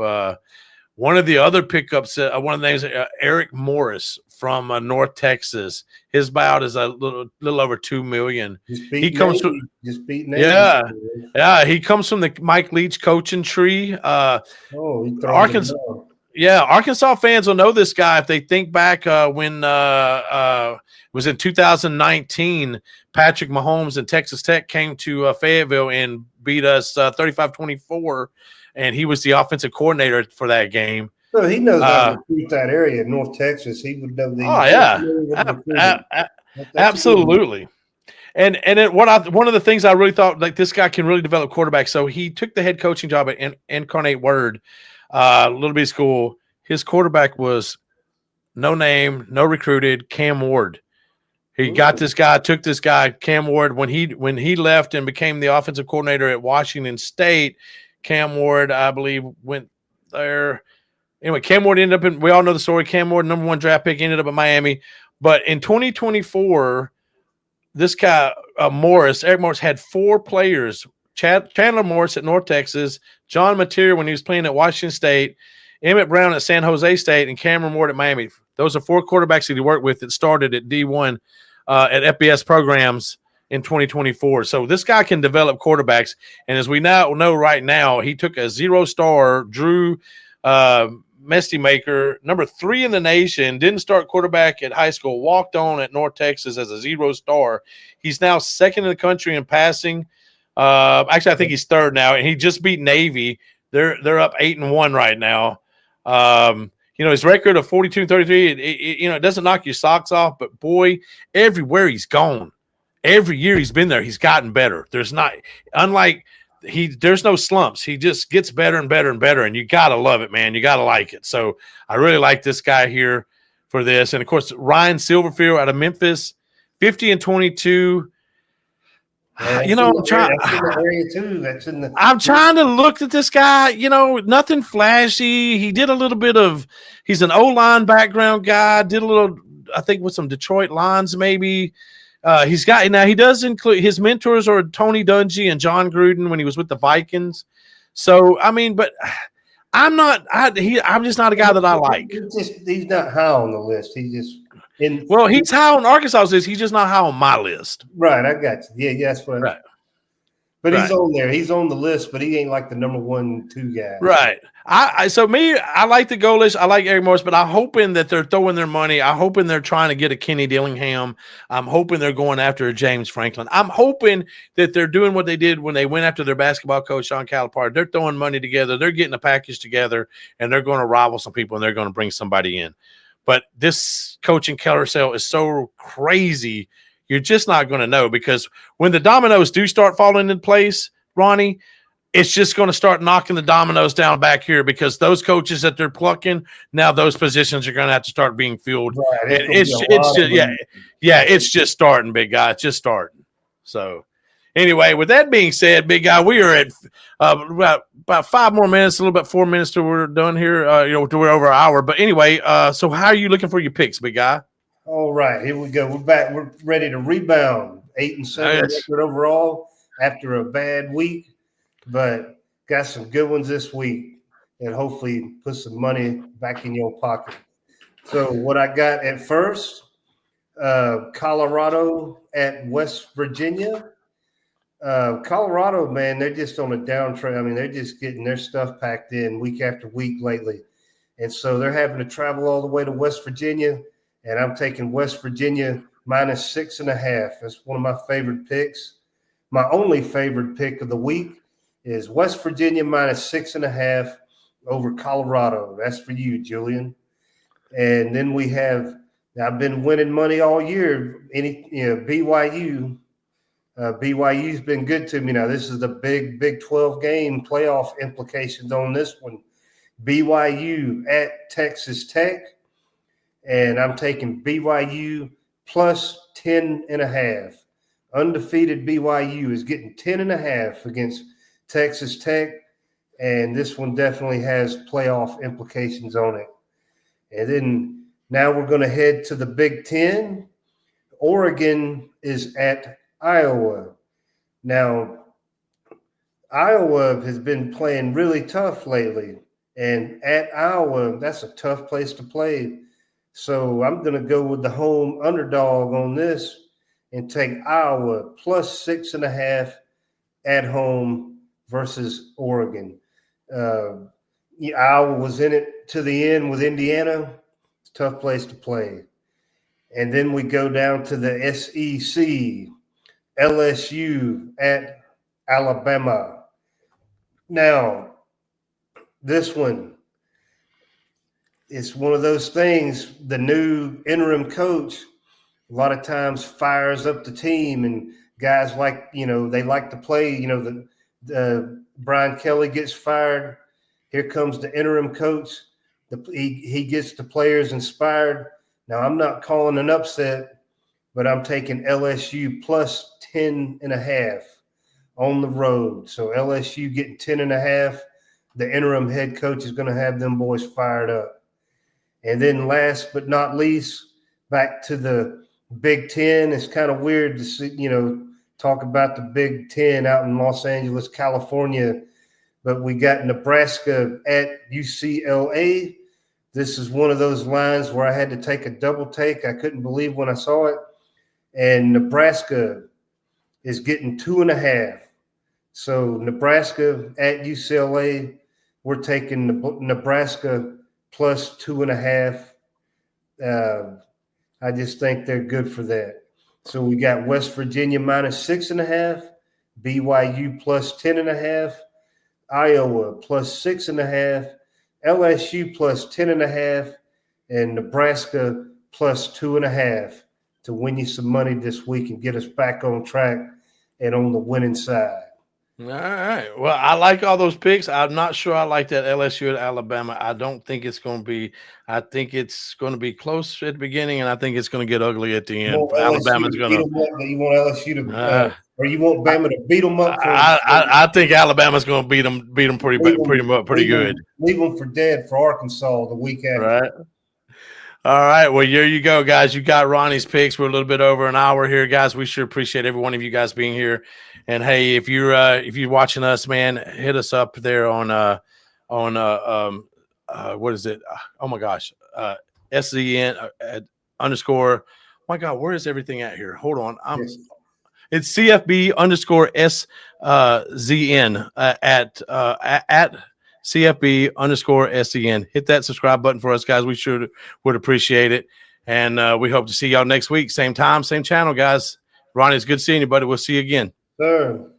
One of the other pickups, one of the names, Eric Morris from North Texas. His buyout is a little over $2 million. He comes from he comes from the Mike Leach coaching tree. Arkansas. Yeah, Arkansas fans will know this guy if they think back when it was in 2019. Patrick Mahomes and Texas Tech came to Fayetteville and beat us 35-24, and he was the offensive coordinator for that game. So he knows how to recruit that area, North Texas. He would know these. Oh yeah, absolutely. And one of the things I really thought, like, this guy can really develop quarterbacks. So he took the head coaching job at Incarnate Word. Little B school. His quarterback was no name, no recruited, Cam Ward. He got this guy, took this guy, Cam Ward, when he left and became the offensive coordinator at Washington State. Cam Ward, I believe, went there. Anyway, Cam Ward ended up we all know the story. Cam Ward, number 1 draft pick, ended up at Miami. But in 2024, this guy Morris, Eric Morris, had 4 players: Chandler Morris at North Texas, John Mateer when he was playing at Washington State, Emmett Brown at San Jose State, and Cameron Ward at Miami. Those are 4 quarterbacks that he worked with that started at D1 at FBS programs in 2024. So this guy can develop quarterbacks. And as we now know right now, he took a 0-star Drew Mestimaker, number 3 in the nation, didn't start quarterback at high school, walked on at North Texas as a 0-star. He's now 2nd in the country in passing. Actually, I think he's 3rd now, and he just beat Navy. They're up 8-1 right now. His record of 42-33, it doesn't knock your socks off, but boy, everywhere he's gone, every year he's been there, he's gotten better. There's no slumps. He just gets better and better and better, and you gotta love it, man. You gotta like it. So I really like this guy here for this. And of course, Ryan Silverfield out of Memphis, 50-22. I'm trying. I'm trying to look at this guy. Nothing flashy. He did a little bit of. He's an O-line background guy. Did a little, I think, with some Detroit Lions maybe. He does include his mentors are Tony Dungy and John Gruden when he was with the Vikings. So but I'm not. I'm just not a guy that I like. He's not high on the list. He's high on Arkansas' list. He's just not high on my list. Right, I got you. Yeah, that's what. Right. But he's on there. He's on the list, but he ain't like the number 1, 2 guy. Right. I like the goal list. I like Eric Morris, but I'm hoping that they're throwing their money. I'm hoping they're trying to get a Kenny Dillingham. I'm hoping they're going after a James Franklin. I'm hoping that they're doing what they did when they went after their basketball coach, Sean Calipari. They're throwing money together. They're getting a package together, and they're going to rival some people, and they're going to bring somebody in. But this coaching carousel is so crazy, you're just not going to know, because when the dominoes do start falling in place, Ronnie, it's just going to start knocking the dominoes down back here, because those coaches that they're plucking, now those positions are going to have to start being filled. Right. It's just starting, big guy. It's just starting. So anyway, with that being said, big guy, we are at about 5 more minutes, a little bit 4 minutes till we're done here. We're over an hour. But anyway, so how are you looking for your picks, big guy? All right, here we go. We're back. We're ready to rebound. 8-7 record overall after a bad week, but got some good ones this week, and hopefully put some money back in your pocket. So what I got at first, Colorado at West Virginia. Colorado, man, they're just on a downtrend. I mean, they're just getting their stuff packed in week after week lately. And so they're having to travel all the way to West Virginia, and I'm taking West Virginia -6.5. That's one of my favorite picks. My only favorite pick of the week is West Virginia -6.5 over Colorado. That's for you, Julian. And then we have, I've been winning money all year. BYU. BYU's been good to me. Now, this is the Big 12 game playoff implications on this one. BYU at Texas Tech, and I'm taking BYU plus 10.5. Undefeated BYU is getting 10.5 against Texas Tech, and this one definitely has playoff implications on it. And then now we're going to head to the Big Ten. Oregon is at Iowa. Now, Iowa has been playing really tough lately, and at Iowa, that's a tough place to play. So I'm going to go with the home underdog on this and take Iowa plus 6.5 at home versus Oregon. Iowa was in it to the end with Indiana. It's a tough place to play. And then we go down to the SEC, LSU at Alabama. Now, this one, it's one of those things, the new interim coach a lot of times fires up the team, and guys like, they like to play, the Brian Kelly gets fired. Here comes the interim coach. He gets the players inspired. Now, I'm not calling an upset, but I'm taking LSU plus 10.5 on the road. So LSU getting 10.5. The interim head coach is going to have them boys fired up. And then last but not least, back to the Big Ten. It's kind of weird to see, talk about the Big Ten out in Los Angeles, California, but we got Nebraska at UCLA. This is one of those lines where I had to take a double take. I couldn't believe when I saw it. And Nebraska is getting 2.5. So Nebraska at UCLA, we're taking Nebraska plus 2.5. I just think they're good for that. So we got West Virginia minus 6.5, BYU plus 10.5, Iowa plus 6.5, LSU plus 10.5, and Nebraska plus 2.5 to win you some money this week and get us back on track and on the winning side. All right. Well, I like all those picks. I'm not sure I like that LSU at Alabama. I don't think it's going to be. I think it's going to be close at the beginning, and I think it's going to get ugly at the end. Alabama's going to. You want LSU to, or you want Bama to beat them up? I think Alabama's going to beat them pretty good. Leave them for dead for Arkansas the week after. Right. All right. Well, here you go, guys. You got Ronnie's picks. We're a little bit over an hour here, guys. We sure appreciate every one of you guys being here. And hey, if you're watching us, man, hit us up there on what is it? Oh my gosh, SZN _. My God, where is everything at here? Hold on, it's CFB _SZN at CFB _SCN. Hit that subscribe button for us, guys. We sure would appreciate it. And we hope to see y'all next week. Same time, same channel, guys. Ronnie, it's good seeing you, buddy. We'll see you again. Sir.